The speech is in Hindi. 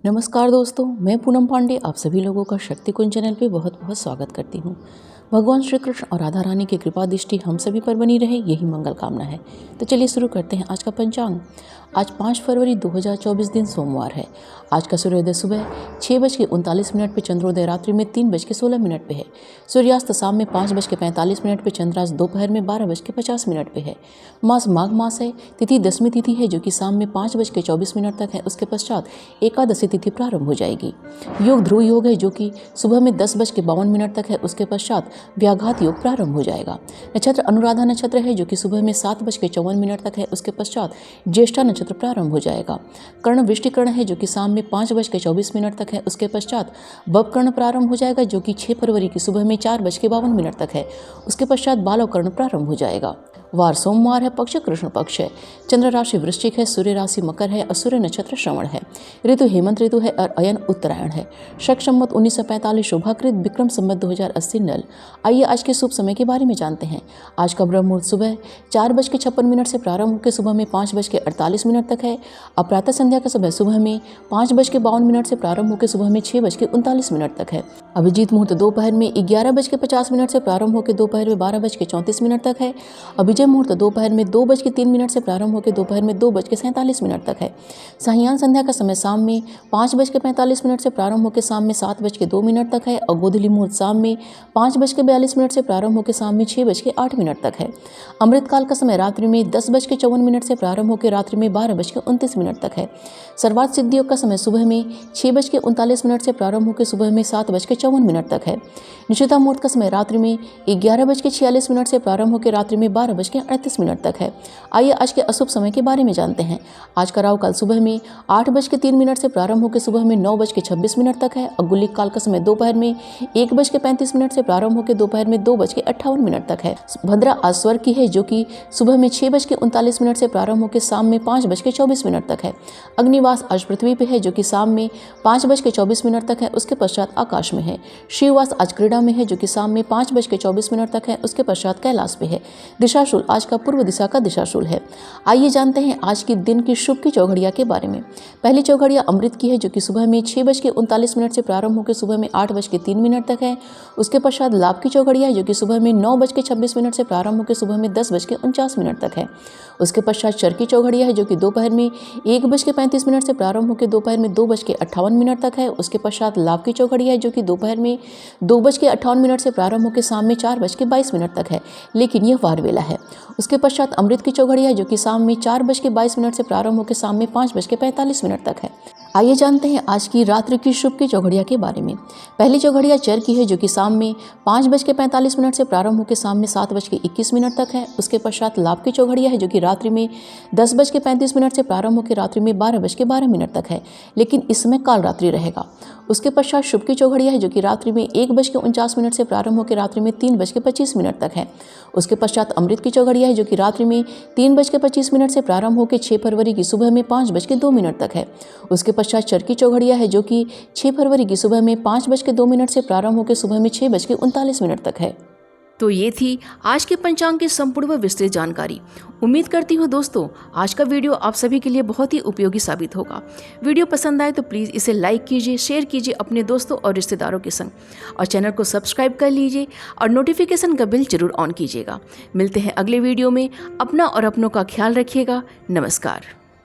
नमस्कार दोस्तों, मैं पूनम पांडे आप सभी लोगों का शक्ति कुंज चैनल पे बहुत बहुत स्वागत करती हूँ। भगवान श्री कृष्ण और राधा रानी की कृपा दृष्टि हम सभी पर बनी रहे, यही मंगल कामना है। तो चलिए शुरू करते हैं आज का पंचांग। आज 5 फरवरी 2024 दिन सोमवार है। आज का सूर्योदय सुबह 6:39 पे, चंद्रोदय रात्रि में 3:16 पे है। सूर्यास्त शाम में 5:45 पे, चंद्रास्त दोपहर में 12:50 पे है। मास माघ मास है। तिथि दसवीं तिथि है जो कि शाम में 5:24 तक है। उसके पश्चात एकादशी तिथि प्रारंभ हो जाएगी। योग ध्रुव योग है जो कि सुबह में 10:52 तक है। उसके पश्चात व्याघात योग प्रारंभ हो जाएगा। नक्षत्र अनुराधा नक्षत्र है जो कि सुबह में 7:54 तक है। उसके पश्चात ज्येष्ठा नक्षत्र प्रारंभ हो जाएगा। कर्ण वृष्टि कर्ण है जो कि शाम में 5:24 तक है। उसके पश्चात बब कर्ण प्रारंभ हो जाएगा जो कि 6 फरवरी की सुबह में 4:52 तक है। उसके पश्चात बालव कर्ण प्रारंभ हो जाएगा। वार सोमवार है। पक्ष कृष्ण पक्ष है। चंद्र राशि वृश्चिक है। सूर्य राशि मकर है और सूर्य नक्षत्र श्रवण है। ऋतु हेमंत ऋतु है और अयन उत्तरायण है। शक संवत 1945 शोभाकृत विक्रम संवत 2080 नल। आइए आज के शुभ समय के बारे में जानते हैं। आज का ब्रह्म मुहूर्त सुबह 4:56 से प्रारंभ होकर सुबह में 5:48 तक है। अपरातः संध्या का समय सुबह में 5:52 से प्रारंभ होकर सुबह में 6:39 तक है। अभिजीत मुहूर्त दोपहर में 11:50 से प्रारंभ होकर दोपहर में 12:34 तक है। अभिजय मुहूर्त दोपहर में 2:03 से प्रारंभ होकर दोपहर में 2:47 तक है। साहियान संध्या का समय शाम में 5:45 से प्रारंभ होकर शाम में 7:02 तक है और गोधूली मुहूर्त शाम में 5:42 से प्रारंभ होकर शाम में 6:08 तक है। अमृतकाल का समय रात्रि में 10:54 से प्रारंभ होकर रात्रि में 12:29 तक है। सर्वार्थ सिद्धि योग का समय सुबह में 6:39 से प्रारंभ होकर सुबह में 7:54 तक है। निशिता मुहूर्त का समय रात्रि में 11:46 से प्रारंभ होकर रात्रि में 12:38 तक है। आइए आज के अशुभ समय के बारे में जानते हैं। आज का राहु काल सुबह में 8:03 से प्रारंभ होकर सुबह में 9:26 तक है और गुलिक काल का समय दोपहर में 1:35 से प्रारंभ होकर दोपहर में 2:58 तक है। भद्रा आज स्वर्ग की है जो कि सुबह में 6:39 से प्रारंभ होकर शाम में 5:24 तक है। अग्निवास आज पृथ्वी पे है जो कि शाम में 5:24 तक है। उसके पश्चात आकाश में है। शिववास आज क्रीड़ा में है जो कि शाम में 5:24 तक है। उसके पश्चात कैलाश पे है। दिशाशूल आज का पूर्व दिशा का दिशाशूल है। आइए जानते हैं आज के दिन की शुभ की चौघड़िया के बारे में। पहली चौघड़िया अमृत की है जो कि सुबह में 6:39 से प्रारंभ होकर सुबह में 8:03 तक है। उसके पश्चात लाभ की चौघड़िया है जो कि सुबह में 9:26 से प्रारंभ होकर सुबह में 10:49 तक है। उसके पश्चात चर की चौघड़िया है जो कि दोपहर में 1:35 से प्रारंभ होकर दोपहर में 2:58 तक है। उसके पश्चात लाभ की चौघड़िया है जो कि दोपहर में 2:58 से प्रारंभ होकर शाम में 4:22 तक है, लेकिन यह वार वेला है। उसके पश्चात अमृत की चौघड़िया है जो कि शाम में 4:22 से प्रारंभ होकर शाम में 5:45 तक है। आइए जानते हैं आज की रात्रि की शुभ की चौघड़िया के बारे में। पहली चौघड़िया चर की है जो कि शाम में 5:45 से प्रारंभ होकर शाम में 7:21 तक है। उसके पश्चात लाभ की चौघड़िया है जो कि रात्रि में 10:35 से प्रारंभ होकर रात्रि में 12:12 तक है, लेकिन इस समय काल रात्रि रहेगा। उसके पश्चात शुभ की चौघड़िया है जो कि रात्रि में 1:49 से प्रारंभ होकर रात्रि में 3:25 तक है। उसके पश्चात अमृत की चौघड़िया है जो कि रात्रि में 3:25 से प्रारंभ होकर 6 फरवरी की सुबह में 5:02 तक है। उसके पश्चात चर की चौघड़िया है जो कि 6 फरवरी की सुबह में 5:02 से प्रारंभ होकर सुबह में 6:39 तक है। तो ये थी आज के पंचांग की संपूर्ण व विस्तृत जानकारी। उम्मीद करती हूँ दोस्तों आज का वीडियो आप सभी के लिए बहुत ही उपयोगी साबित होगा। वीडियो पसंद आए तो प्लीज़ इसे लाइक कीजिए, शेयर कीजिए अपने दोस्तों और रिश्तेदारों के संग, और चैनल को सब्सक्राइब कर लीजिए और नोटिफिकेशन का बिल जरूर ऑन कीजिएगा। मिलते हैं अगले वीडियो में। अपना और अपनों का ख्याल रखिएगा। नमस्कार।